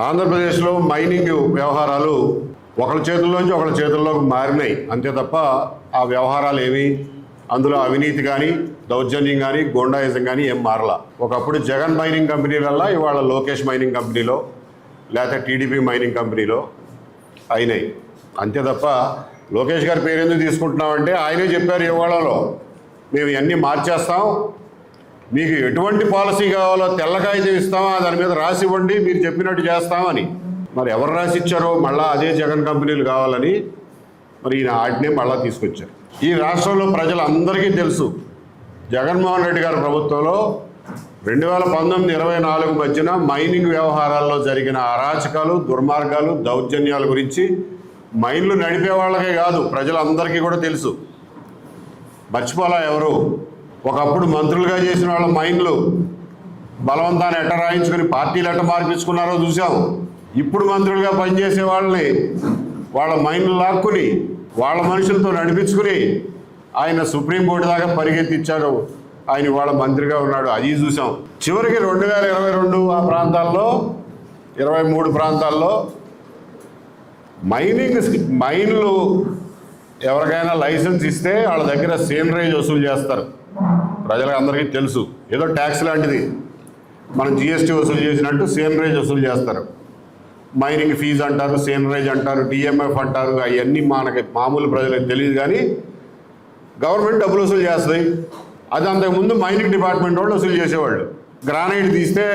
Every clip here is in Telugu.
ఆంధ్రప్రదేశ్లో మైనింగ్ వ్యవహారాలు ఒకళ్ళ చేతుల్లోంచి ఒకళ్ళ చేతుల్లోకి మారినాయి అంతే తప్ప ఆ వ్యవహారాలు ఏవి అందులో అవినీతి కానీ దౌర్జన్యం కానీ గోండాయిజం కానీ ఏం మారలా. ఒకప్పుడు జగన్ మైనింగ్ కంపెనీలల్లా ఇవాళ లోకేష్ మైనింగ్ కంపెనీలో లేకపోతే టీడీపీ మైనింగ్ కంపెనీలో అయినాయి అంతే తప్ప లోకేష్ గారి పేరు ఎందుకు తీసుకుంటున్నామంటే ఆయనే చెప్పారు ఇవాళలో మేము ఇవన్నీ మార్చేస్తాం, మీకు ఎటువంటి పాలసీ కావాలో తెల్లకాయ ఇస్తామా దాని మీద రాసి ఇవ్వండి మీరు చెప్పినట్టు చేస్తామని. మరి ఎవరు రాసి ఇచ్చారో మళ్ళీ అదే జగన్ కంపెనీలు కావాలని మరి ఈయన ఆజ్ఞే మళ్ళీ తీసుకొచ్చారు. ఈ రాష్ట్రంలో ప్రజలందరికీ తెలుసు జగన్మోహన్ రెడ్డి గారి ప్రభుత్వంలో 2019-24 మధ్యన మైనింగ్ వ్యవహారాల్లో జరిగిన అరాచకాలు దుర్మార్గాలు దౌర్జన్యాల గురించి మైన్లు నడిపే వాళ్ళకే కాదు ప్రజలందరికీ కూడా తెలుసు. మర్చిపోలా ఎవరు. ఒకప్పుడు మంత్రులుగా చేసిన వాళ్ళ మైన్లు బలవంతాన్ని ఎట్ట రాయించుకుని పార్టీలు ఎట్ట మార్పించుకున్నారో చూసాం. ఇప్పుడు మంత్రులుగా పనిచేసే వాళ్ళని వాళ్ళ మైన్లు లాక్కుని వాళ్ళ మనుషులతో నడిపించుకుని ఆయన సుప్రీంకోర్టు దాకా పరిగెత్తిచ్చారు. ఆయన వాళ్ళ మంత్రిగా ఉన్నాడు, అది చూసాం. చివరికి 2022 ఆ ప్రాంతాల్లో 23 ప్రాంతాల్లో మైన్లు ఎవరికైనా లైసెన్స్ ఇస్తే వాళ్ళ దగ్గర సేనరేజ్ వసూలు చేస్తారు. ప్రజలకు అందరికీ తెలుసు, ఏదో ట్యాక్స్ లాంటిది మనం జిఎస్టీ వసూలు చేసినట్టు సేనరేజ్ వసూలు చేస్తారు. మైనింగ్ ఫీజు అంటారు, సేనరేజ్ అంటారు, డిఎంఎఫ్ అంటారు. అవన్నీ మనకి మామూలు ప్రజలకు తెలియదు కానీ గవర్నమెంట్ డబ్బులు వసూలు చేస్తుంది. అది అంతకుముందు మైనింగ్ డిపార్ట్మెంట్ వాళ్ళు వసూలు చేసేవాళ్ళు. గ్రానైట్ తీస్తే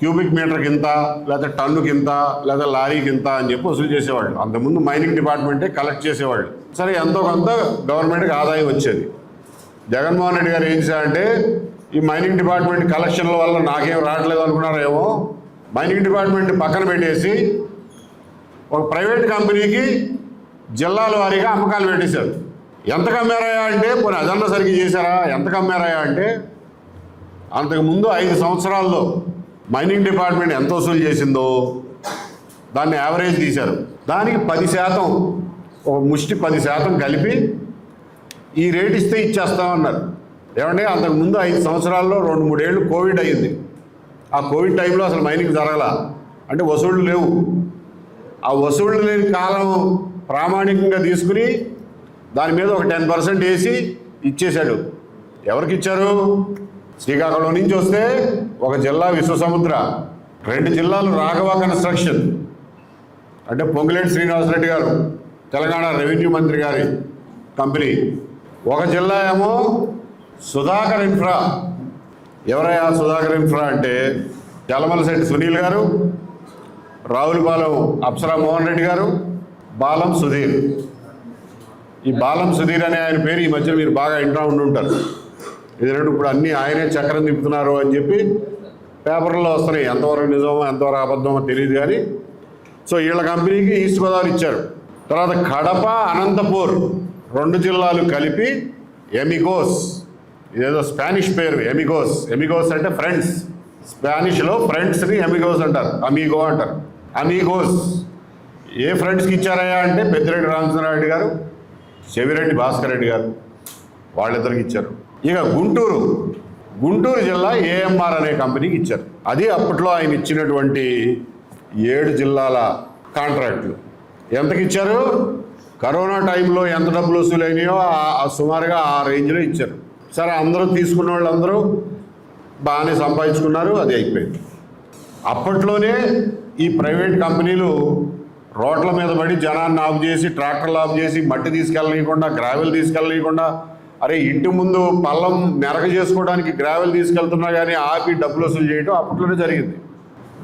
క్యూబిక్ మీటర్కి ఇంత, లేకపోతే టన్నుకి ఇంత, లేదా లారీకి ఇంత అని చెప్పి వసూలు చేసేవాళ్ళు. అంతకుముందు మైనింగ్ డిపార్ట్మెంటే కలెక్ట్ చేసేవాళ్ళు. సరే ఎంతో కొంత గవర్నమెంట్కి ఆదాయం వచ్చేది. జగన్మోహన్ రెడ్డి గారు ఏం చేశారంటే ఈ మైనింగ్ డిపార్ట్మెంట్ కలెక్షన్ల వల్ల నాకేం రావట్లేదు అనుకున్నారేమో, మైనింగ్ డిపార్ట్మెంట్ పక్కన పెట్టేసి ఒక ప్రైవేట్ కంపెనీకి జిల్లాల వారీగా అమ్మకాలు పెట్టేశారు. ఎంత కమ్మారాయా అంటే పోనీ అదన్నా సరిగ్గా చేశారా? ఎంత కమ్మారాయా అంటే అంతకుముందు 5 సంవత్సరాల్లో మైనింగ్ డిపార్ట్మెంట్ ఎంత వసూలు చేసిందో దాన్ని యావరేజ్ తీశారు. దానికి 10%, ఒక ముష్టి 10% కలిపి ఈ రేట్ ఇస్తే ఇచ్చేస్తామన్నారు. ఏమంటే అంతకుముందు 5 సంవత్సరాల్లో 2-3 ఏళ్ళు కోవిడ్ అయ్యింది. ఆ కోవిడ్ టైంలో అసలు మైనింగ్ జరగల, అంటే వసూళ్ళు లేవు. ఆ వసూళ్ళు లేని కాలం ప్రామాణికంగా తీసుకుని దాని మీద ఒక 10% వేసి ఇచ్చేశాడు. ఎవరికి ఇచ్చారు? శ్రీకాకుళం నుంచి వస్తే ఒక జిల్లా విశ్వసముద్ర, 2 జిల్లాలు రాఘవ కన్స్ట్రక్షన్ అంటే పొంగులేటి శ్రీనివాసరెడ్డి గారు తెలంగాణ రెవెన్యూ మంత్రి గారి కంపెనీ, ఒక జిల్లా ఏమో సుధాకర్ ఇన్ఫ్రా. ఎవరయ్యా సుధాకర్ ఇన్ఫ్రా అంటే జలమలశెట్టి సునీల్ గారు, రావులపాలెం అప్సరా మోహన్ రెడ్డి గారు, బాలం సుధీర్. ఈ బాలం సుధీర్ అనే ఆయన పేరు ఈ మధ్య మీరు బాగా ఇంటా ఉండుంటారు. ఎందుకంటే ఇప్పుడు అన్నీ ఆయనే చక్రం తిప్పుతున్నారు అని చెప్పి పేపర్లో వస్తున్నాయి. ఎంతవరకు నిజమో ఎంతవరకు అబద్ధమో తెలియదు కానీ సో వీళ్ళ కంపెనీకి ఈస్ట్ గోదావరి ఇచ్చారు. తర్వాత కడప అనంతపూర్ 2 జిల్లాలు కలిపి ఎమిగోస్, ఇదేదో స్పానిష్ పేరు ఎమిగోస్. ఎమిగోస్ అంటే ఫ్రెండ్స్, స్పానిష్లో ఫ్రెండ్స్ని ఎమిగోస్ అంటారు, అమీగో అంటారు. అమీగోస్ ఏ ఫ్రెండ్స్కి ఇచ్చారయ్యా అంటే పెద్దిరెడ్డి రామచంద్రారెడ్డి గారు, చెవిరెడ్డి భాస్కర్ రెడ్డి గారు, వాళ్ళిద్దరికి ఇచ్చారు. ఇక గుంటూరు జిల్లా ఏఎంఆర్ అనే కంపెనీకి ఇచ్చారు. అది అప్పట్లో ఆయన ఇచ్చినటువంటి 7 జిల్లాల కాంట్రాక్టులు. ఎంతకి ఇచ్చారు? కరోనా టైంలో ఎంత డబ్బులు వసూలైనాయో సుమారుగా ఆ రేంజ్లో ఇచ్చారు. సరే అందరూ తీసుకున్న వాళ్ళందరూ బాగానే సంపాదించుకున్నారు, అది అయిపోయింది. అప్పట్లోనే ఈ ప్రైవేట్ కంపెనీలు రోడ్ల మీద పడి జనాన్ని ఆఫ్ చేసి, ట్రాక్టర్లు ఆఫ్ చేసి, మట్టి తీసుకెళ్ళనీయకుండా, గ్రావెల్ తీసుకెళ్ళనీయకుండా, అరే ఇంటి ముందు పల్లం మెరక చేసుకోవడానికి గ్రావెల్ తీసుకెళ్తున్నా కానీ ఆపి డబ్బులు వసూలు చేయడం అప్పట్లోనే జరిగింది.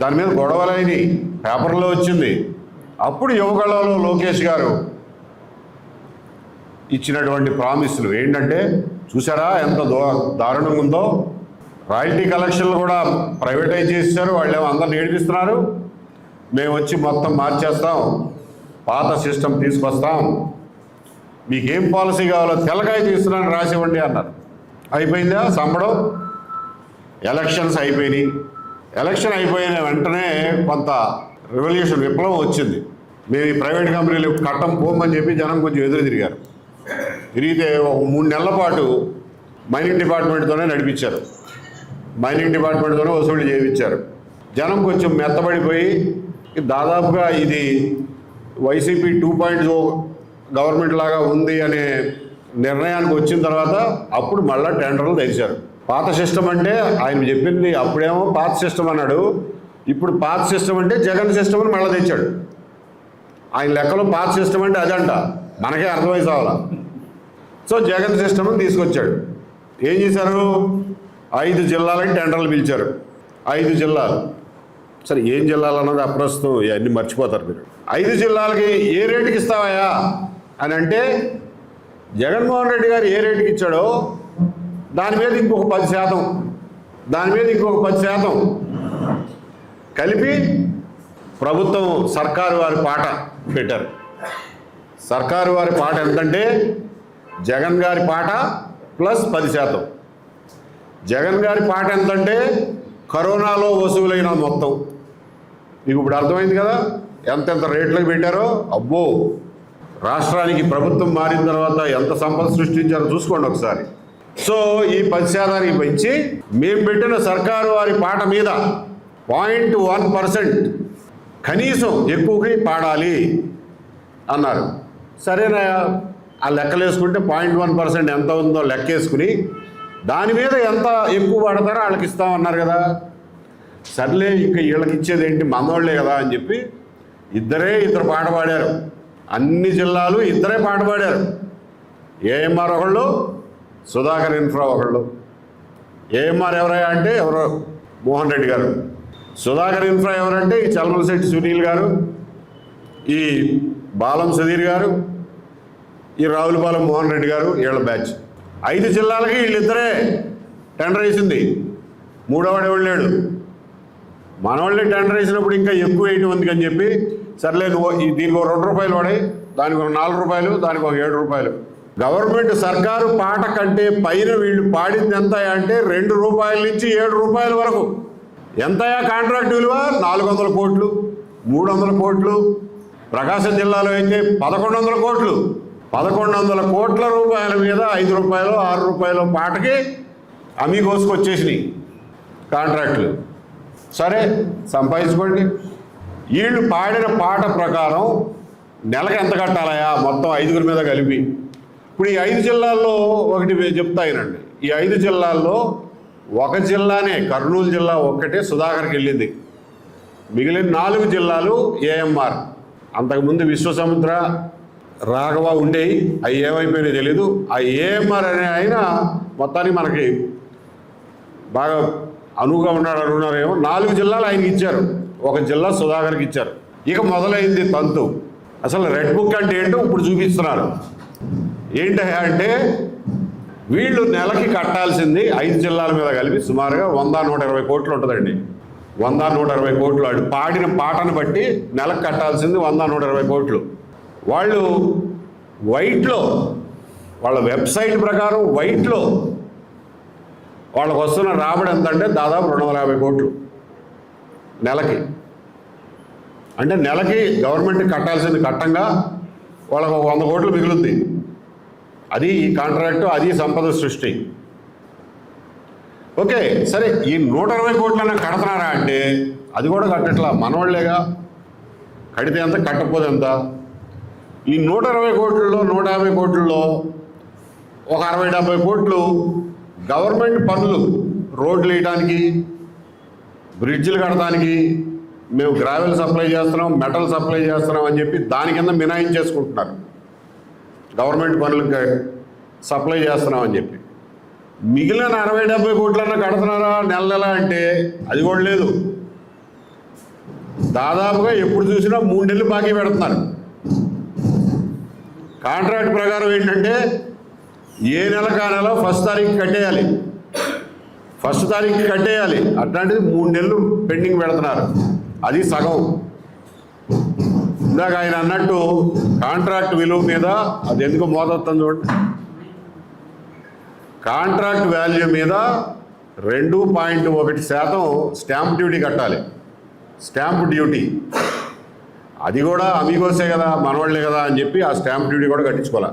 దాని మీద గొడవలైనవి, పేపర్లో వచ్చింది. అప్పుడు యువగళంలో లోకేష్ గారు ఇచ్చినటువంటి ప్రామిస్లు ఏంటంటే చూసారా ఎంత దారుణంగా ఉందో. రాయల్టీ కలెక్షన్లు కూడా ప్రైవేటైజ్ చేశారు. వాళ్ళు ఏమో అందరిని ఏడిపిస్తున్నారు. మేము వచ్చి మొత్తం మార్చేస్తాం, పాత సిస్టమ్ తీసుకొస్తాం, మీకేం పాలసీ కావాలో తెల్లకాయ తీస్తున్నాను రాసివ్వండి అన్నారు. అయిపోయిందా సంబడం? ఎలక్షన్స్ అయిపోయినాయి. ఎలక్షన్ అయిపోయిన వెంటనే కొంత రెవల్యూషన్, విప్లవం వచ్చింది. మేము ఈ ప్రైవేట్ కంపెనీలు కట్టం పోమని చెప్పి జనం కొంచెం ఎదురు తిరిగారు. తిరిగితే ఒక 3 నెలల పాటు మైనింగ్ డిపార్ట్మెంట్తోనే నడిపించారు, మైనింగ్ డిపార్ట్మెంట్తోనే వసూలు చేయించారు. జనం కొంచెం మెత్తబడిపోయి దాదాపుగా ఇది వైసీపీ 2.0 గవర్నమెంట్ లాగా ఉంది అనే నిర్ణయానికి వచ్చిన తర్వాత అప్పుడు మళ్ళీ టెండర్లు తెరిచారు. పాత సిస్టమ్ అంటే ఆయన చెప్పింది అప్పుడేమో పాత సిస్టమ్ అన్నాడు, ఇప్పుడు పాత సిస్టమ్ అంటే జగన్ సిస్టమ్ అని మళ్ళీ తెచ్చాడు. ఆయన లెక్కలో పాత సిస్టమ్ అంటే అదంట, మనకే అర్థమై సావాలా. సో జగన్ సిస్టమ్ తీసుకొచ్చాడు. ఏం చేశారు, 5 జిల్లాలకి టెండర్లు పిలిచారు. 5 జిల్లాలు, సరే ఏం జిల్లాలు అన్నది అప్రస్తుతం, ఇవన్నీ మర్చిపోతారు మీరు. 5 జిల్లాలకి ఏ రేటుకి ఇస్తావయ్యా అని అంటే జగన్మోహన్ రెడ్డి గారు ఏ రేటుకి ఇచ్చాడో దాని మీద ఇంకొక 10%, దాని మీద ఇంకొక 10% కలిపి ప్రభుత్వం సర్కారు వారి పాట పెట్టారు. సర్కారు వారి పాట ఎంతంటే జగన్ గారి పాట ప్లస్ 10%. జగన్ గారి పాట ఎంతంటే కరోనాలో వసూలైన మొత్తం. మీకు ఇప్పుడు అర్థమైంది కదా ఎంతెంత రేట్లకు పెట్టారో. అబ్బో, రాష్ట్రానికి ప్రభుత్వం మారిన తర్వాత ఎంత సంపద సృష్టించారో చూసుకోండి ఒకసారి. సో ఈ 10% పెంచి మేము పెట్టిన సర్కారు వారి పాట మీద 0.1% కనీసం ఎక్కువకి పాడాలి అన్నారు. సరేనా, ఆ లెక్కలు వేసుకుంటే 0.1% ఎంత ఉందో లెక్కేసుకుని దాని మీద ఎంత ఎక్కువ పడతారో వాళ్ళకి ఇస్తామన్నారు కదా. సర్లే ఇంకా వీళ్ళకి ఇచ్చేది ఏంటి, మనోళ్లే కదా అని చెప్పి ఇద్దరు పాట పాడారు. అన్ని జిల్లాలు ఇద్దరే పాట పాడారు. ఏఎంఆర్ ఒకళ్ళు, సుధాకర్ ఇన్ఫ్రా ఒకళ్ళు. ఏఎంఆర్ ఎవరయ్యా అంటే ఎవరో మోహన్ రెడ్డి గారు. సుధాకర్ ఇన్ఫ్రా ఎవరంటే ఈ చల్మలశెట్టి సునీల్ గారు, ఈ బాలం సుధీర్ గారు, ఈ రావులపాలెం మోహన్ రెడ్డి గారు, వీళ్ళ బ్యాచ్. 5 జిల్లాలకి వీళ్ళిద్దరే టెండర్ వేసింది. మూడోవాడు ఎవడు లేడు. మనవాళ్ళే టెండర్ వేసినప్పుడు ఇంకా ఎక్కువ వేయటం ఉంది అని చెప్పి సర్లే నువ్వు దీనికి ఒక 2 రూపాయలు పడాయి, దానికి ఒక 4 రూపాయలు, దానికి ఒక 7 రూపాయలు. గవర్నమెంట్ సర్కారు పాట కంటే పైన వీళ్ళు పాడింది ఎంత అంటే 2 రూపాయల నుంచి 7 రూపాయల వరకు. ఎంతయా కాంట్రాక్ట్ విలువ? 400 కోట్లు, 300 కోట్లు. ప్రకాశం జిల్లాలో అయితే 1100 కోట్లు. 1100 కోట్ల రూపాయల మీద 5 రూపాయలు 6 రూపాయలు పాటకి అమీగోసుకొచ్చేసినాయి కాంట్రాక్టులు. సరే సంపాదించుకోండి. వీళ్ళు పాడిన పాట ప్రకారం నెలకి ఎంత కట్టాలయా మొత్తం 5గురి మీద కలిపి. ఇప్పుడు ఈ 5 జిల్లాల్లో ఒకటి చెప్తాయినండి. ఈ 5 జిల్లాల్లో ఒక జిల్లానే, కర్నూలు జిల్లా ఒక్కటే సుధాకర్కి వెళ్ళింది. మిగిలిన 4 జిల్లాలు ఏఎంఆర్. అంతకుముందు విశ్వసముద్ర, రాఘవ ఉండేవి, అవి ఏమైపోయినాయో తెలీదు. ఆ ఏఎంఆర్ అనే ఆయన మొత్తానికి మనకి బాగా అనువుగా ఉన్నారేమో. 4 జిల్లాలు ఆయనకి ఇచ్చారు, 1 జిల్లా సుధాకర్కి ఇచ్చారు. ఇక మొదలైంది తంతు. అసలు రెడ్ బుక్ అంటే ఏంటో ఇప్పుడు చూపిస్తున్నారు. ఏంటంటే అంటే వీళ్ళు నెలకి కట్టాల్సింది 5 జిల్లాల మీద కలిపి సుమారుగా 100-120 కోట్లు ఉంటుందండి. 100-120 కోట్లు. అటు పాడిన పాటను బట్టి నెలకు కట్టాల్సింది 100-120 కోట్లు. వాళ్ళు వైట్లో, వాళ్ళ వెబ్సైట్ ప్రకారం వైట్లో వాళ్ళకు వస్తున్న రాబడి ఎంత అంటే దాదాపు 250 కోట్లు నెలకి. అంటే నెలకి గవర్నమెంట్కి కట్టాల్సింది కట్టంగా వాళ్ళకు 100 కోట్లు మిగులుద్ది. అది ఈ కాంట్రాక్టు, అది సంపద సృష్టి. ఓకే, సరే ఈ 120 కోట్లన్నా కడతారా అంటే అది కూడా కట్టట్లా. మనవాళ్ళేగా, కడితే ఎంత కట్టకపోతే ఎంత. ఈ 120 కోట్లలో 150 కోట్లలో ఒక 60-70 కోట్లు గవర్నమెంట్ పనులు, రోడ్లు వేయడానికి, బ్రిడ్జిలు కట్టడానికి, మేము గ్రావెల్ సప్లై చేస్తున్నాం, మెటల్ సప్లై చేస్తున్నాం అని చెప్పి దాని కింద మినాయించేసుకుంటున్నారు. గవర్నమెంట్ పనులకు సప్లై చేస్తున్నాం అని చెప్పి. మిగిలిన 60-70 కోట్లన్నా కడుతున్నారా నెల అంటే అది కూడా లేదు. దాదాపుగా ఎప్పుడు చూసినా 3 నెలలు బాకీ పెడుతున్నారు. కాంట్రాక్ట్ ప్రకారం ఏంటంటే ఏ నెలకు ఆ నెల 1వ తారీఖు కట్టేయాలి, 1వ తారీఖుకి కట్టేయాలి. అట్లాంటిది 3 నెలలు పెండింగ్ పెడుతున్నారు. అది సగం. ఇందాక ఆయన అన్నట్టు కాంట్రాక్ట్ విలువ మీద అది ఎందుకు మోదొస్తుంది చూడండి. కాంట్రాక్ట్ వాల్యూ మీద 2.1% స్టాంప్ డ్యూటీ కట్టాలి. స్టాంప్ డ్యూటీ అది కూడా అమీగోసే కదా, మనవాళ్లే కదా అని చెప్పి ఆ స్టాంప్ డ్యూటీ కూడా కట్టించుకోవాలి.